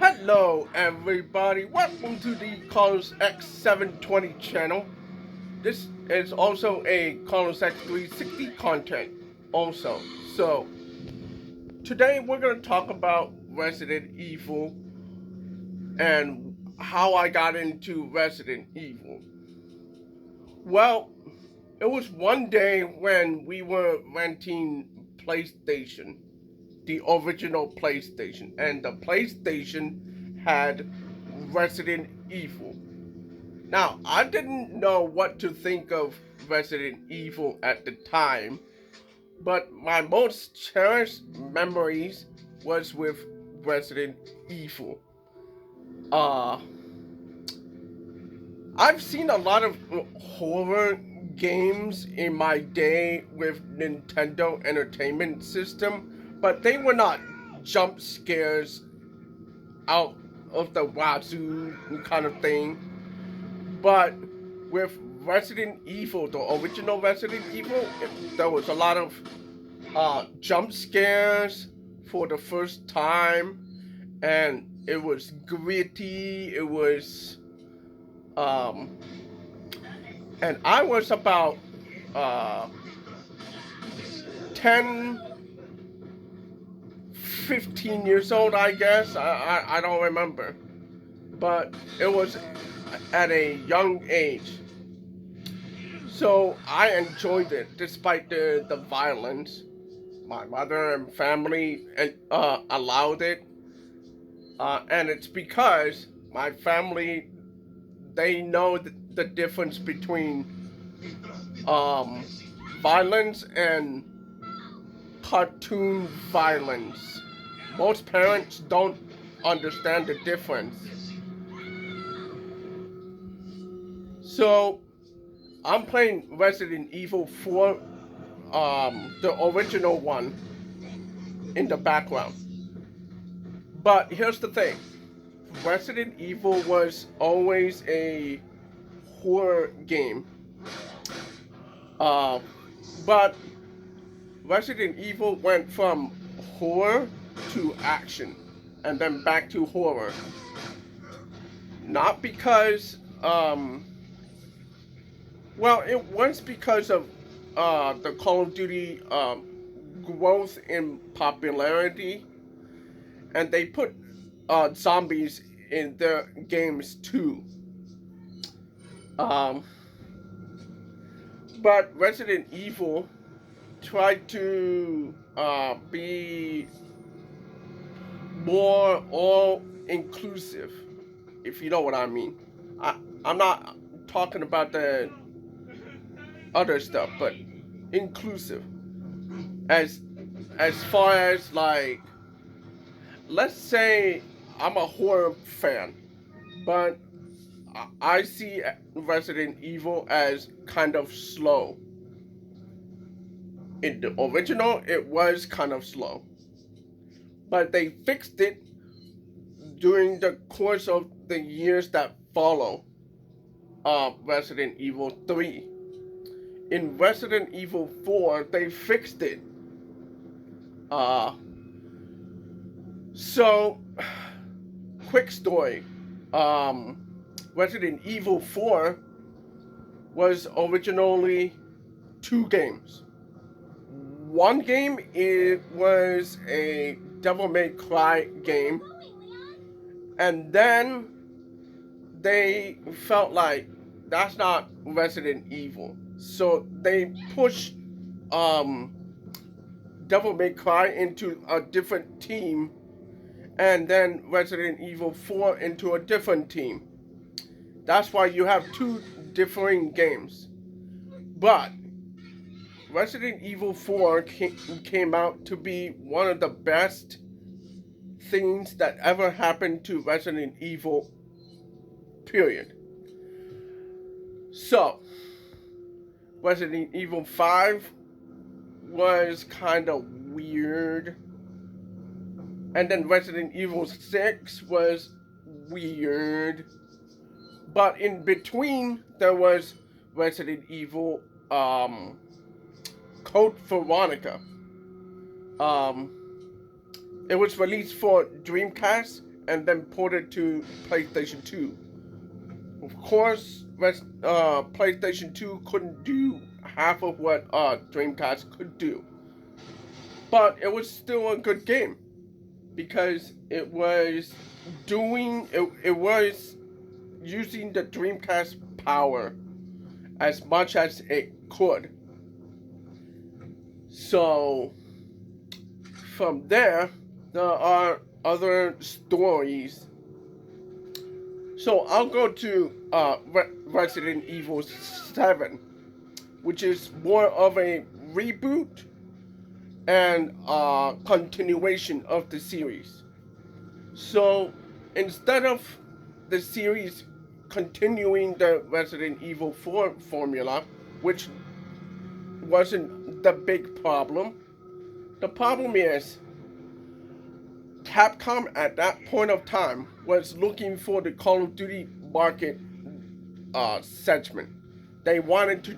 Hello everybody, welcome to the Carlos X720 channel. This is also a Carlos X360 content also. So, today we're going to talk about Resident Evil and how I got into Resident Evil. Well, it was one day when we were renting PlayStation, the original PlayStation, and the PlayStation had Resident Evil. Now, I didn't know what to think of Resident Evil at the time, but my most cherished memories was with Resident Evil. Uh, I've seen a lot of horror games in my day with Nintendo Entertainment System, but they were not jump scares out of the wazoo kind of thing. But with Resident Evil, the original Resident Evil, there was a lot of jump scares for the first time, and it was gritty. It was, um, and I was about uh, 10, 15 years old, I guess. I don't remember, but it was at a young age. So I enjoyed it despite the violence. My mother and family allowed it. And it's because my family, they know the difference between um, violence and cartoon violence. Most parents don't understand the difference. So I'm playing Resident Evil 4, the original one, in the background. But here's the thing. Resident Evil was always a horror game. Uh, but Resident Evil went from horror to action, and then back to horror. Not because, well, it was because of the Call of Duty growth in popularity, and they put zombies in their games too. Um, but Resident Evil tried to be more all inclusive, if you know what I mean. I'm not talking about the other stuff, but inclusive. As as far as like, let's say I'm a horror fan, but I see Resident Evil as kind of slow. In the original, it was kind of slow, but they fixed it during the course of the years that follow Resident Evil 3. In Resident Evil 4, they fixed it. Uh, so, quick story. Um, Resident Evil 4 was originally two games. One game, it was a Devil May Cry game, and then they felt like that's not Resident Evil, so they pushed um, Devil May Cry into a different team, and then Resident Evil 4 into a different team. That's why you have two differing games. But Resident Evil 4 came out to be one of the best things that ever happened to Resident Evil, period. So, Resident Evil 5 was kind of weird. And then Resident Evil 6 was weird. But in between, there was Resident Evil Code Veronica. It was released for Dreamcast and then ported to PlayStation 2. Of course, PlayStation 2 couldn't do half of what Dreamcast could do. But it was still a good game because it was using the Dreamcast power as much as it could. So from there are other stories. So I'll go to Resident Evil 7, which is more of a reboot and continuation of the series. So instead of the series continuing the Resident Evil 4 formula, which wasn't the big problem, the problem is Capcom at that point of time was looking for the Call of Duty market segment. They wanted to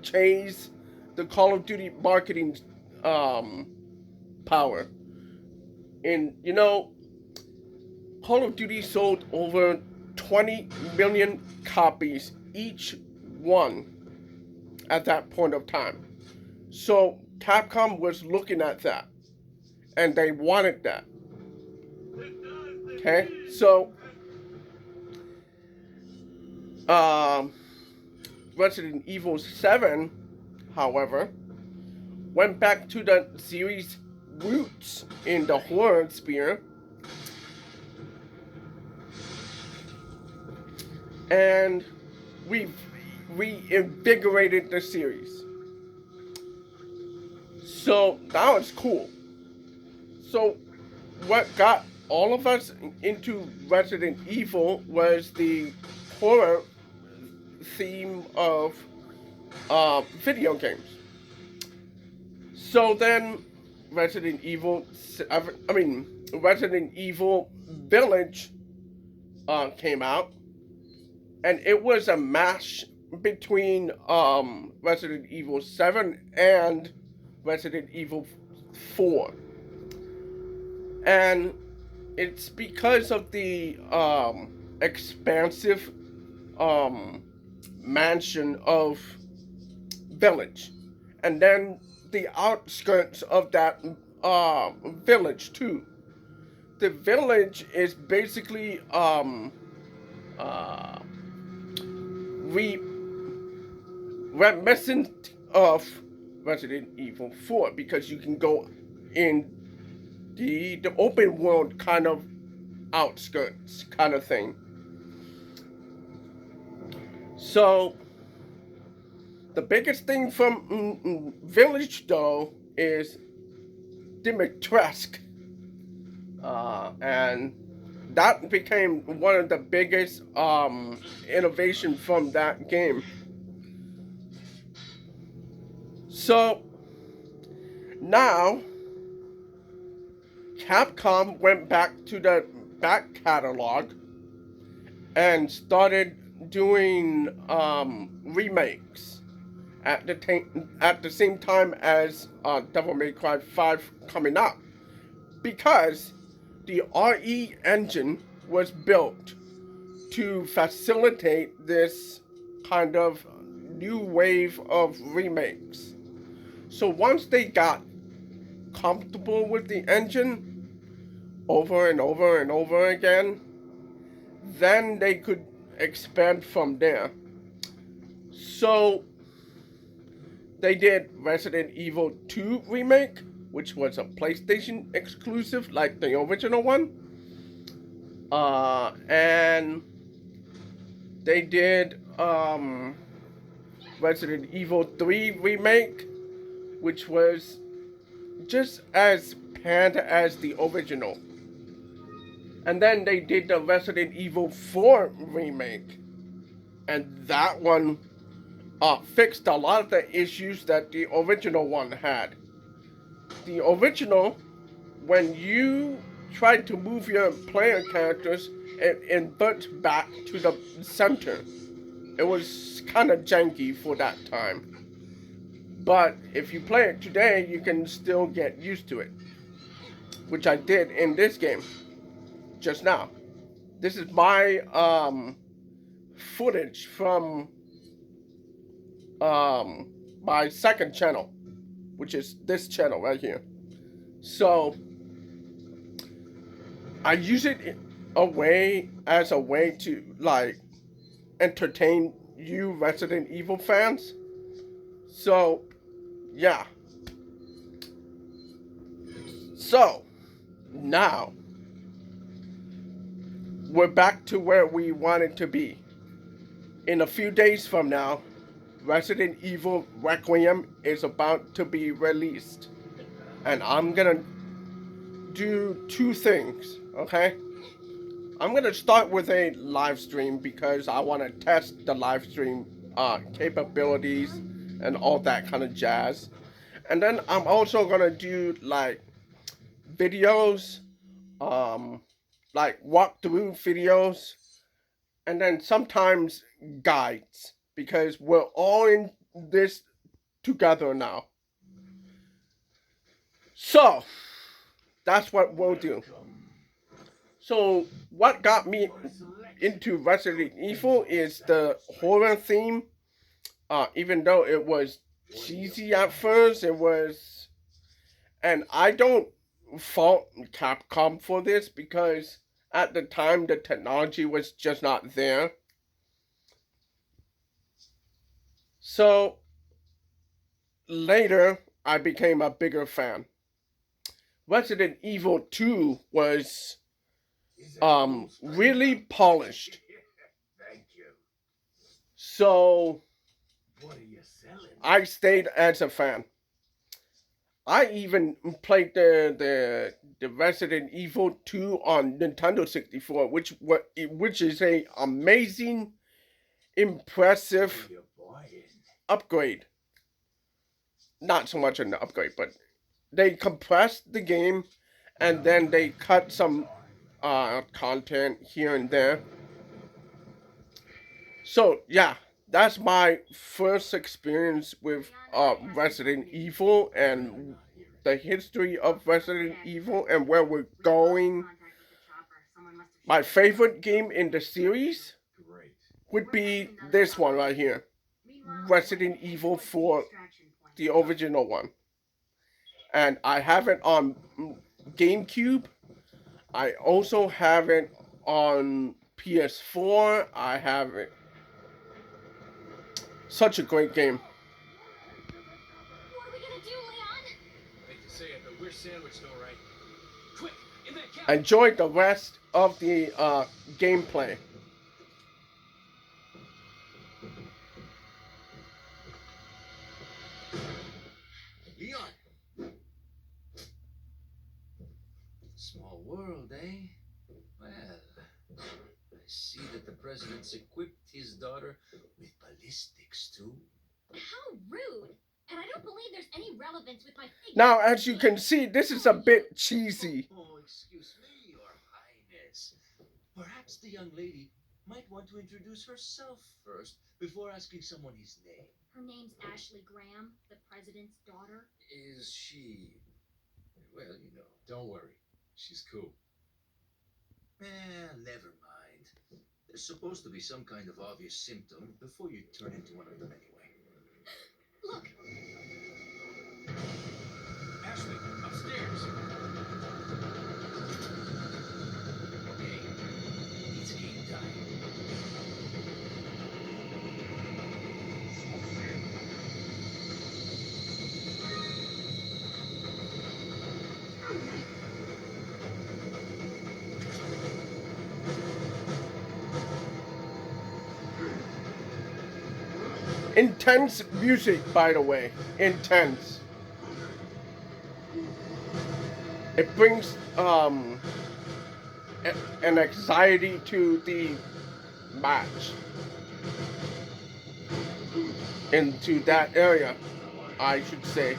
chase the Call of Duty marketing power. And you know, Call of Duty sold over 20 million copies each one at that point of time. So Capcom was looking at that, and they wanted that. Okay, so Resident Evil 7, however, went back to the series' roots in the horror sphere, and we reinvigorated the series. So that was cool. So what got all of us into Resident Evil was the horror theme of video games. So then Resident Evil Village came out, and it was a mash between Resident Evil 7 and Resident Evil 4. And it's because of the expansive mansion of Village, and then the outskirts of that village too. The village is basically reminiscent of Resident Evil 4, because you can go in the open world kind of outskirts kind of thing. So the biggest thing from Village though is Dimitrescu, and that became one of the biggest innovation from that game. So now Capcom went back to the back catalog and started doing remakes at the same time as Devil May Cry 5 coming out, because the RE engine was built to facilitate this kind of new wave of remakes. So once they got comfortable with the engine over and over and over again, then they could expand from there. So they did Resident Evil 2 Remake, which was a PlayStation exclusive like the original one. And they did Resident Evil 3 Remake, which was just as panned as the original. And then they did the Resident Evil 4 Remake, and that one fixed a lot of the issues that the original one had. The original, when you tried to move your player characters, it inverts back to the center. It was kind of janky for that time. But if you play it today, you can still get used to it, which I did in this game. just now. This is my footage from my second channel, which is this channel right here. So I use it as a way to like entertain you Resident Evil fans. So yeah. So now we're back to where we wanted to be. In a few days from now, Resident Evil Requiem is about to be released. And I'm gonna do two things, okay? I'm gonna start with a live stream because I want to test the live stream capabilities and all that kind of jazz. And then I'm also gonna do like videos, like walkthrough videos, and then sometimes guides because we're all in this together now. So that's what we'll do. So what got me into Resident Evil is the horror theme. Even though it was cheesy at first, it was, and I don't fault Capcom for this because at the time the technology was just not there. So later I became a bigger fan. Resident Evil 2 was really polished. So I stayed as a fan. I even played the Resident Evil 2 on Nintendo 64, which is a amazing, impressive upgrade. Not so much an upgrade, but they compressed the game and then they cut some content here and there. So yeah, that's my first experience with Resident Evil and the history of Resident Evil and where we're going. My favorite game in the series would be this one right here, Resident Evil 4, the original one. And I have it on GameCube. I also have it on PS4. I have it. Such a great game. What are we gonna do, Leon? I hate to say it, but we're sandwiched all right. Quick, in that cabin. Enjoy the rest of the gameplay. Leon. Small world, eh? Well, I see that the president's equipped his daughter with ballistics too. How rude! And I don't believe there's any relevance with my figure. Now, as you can see, this is a bit cheesy. Oh, excuse me, Your Highness. Perhaps the young lady might want to introduce herself first before asking someone his name. Her name's Ashley Graham, the president's daughter. Is she... Well, you know, don't worry. She's cool. Never mind. There's supposed to be some kind of obvious symptom before you turn into one of them anyway. Look! Ashley, upstairs. Okay, it's game time. Intense music, by the way. Intense. It brings an anxiety to the match. Into that area, I should say.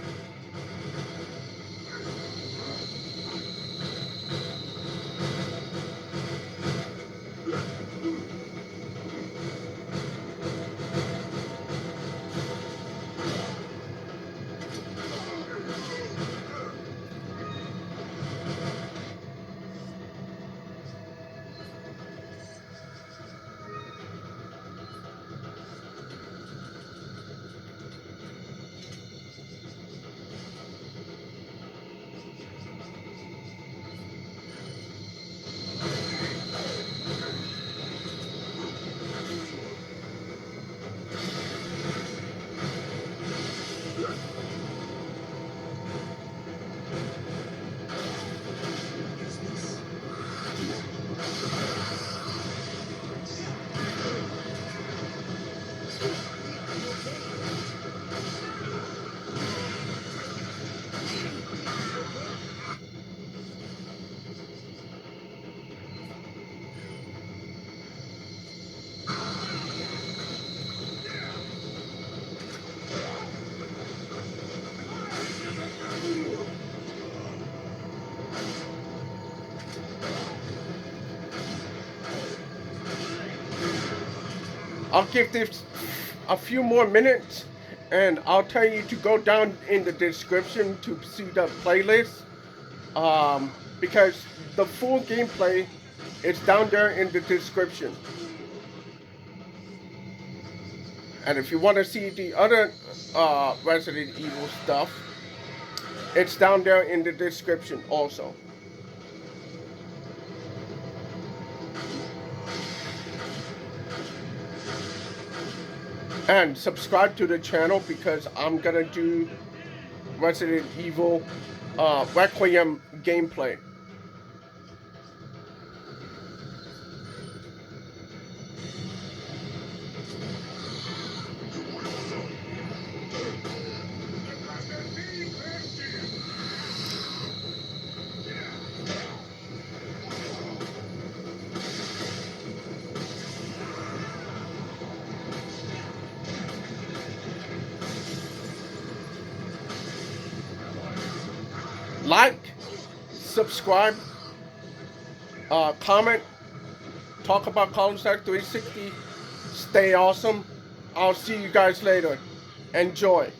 I'll give this a few more minutes, and I'll tell you to go down in the description to see the playlist. Because the full gameplay is down there in the description. And if you want to see the other Resident Evil stuff, it's down there in the description also. And subscribe to the channel because I'm gonna do Resident Evil Requiem gameplay. Like, subscribe, comment, talk about Cul-de-sac 360. Stay awesome. I'll see you guys later. Enjoy.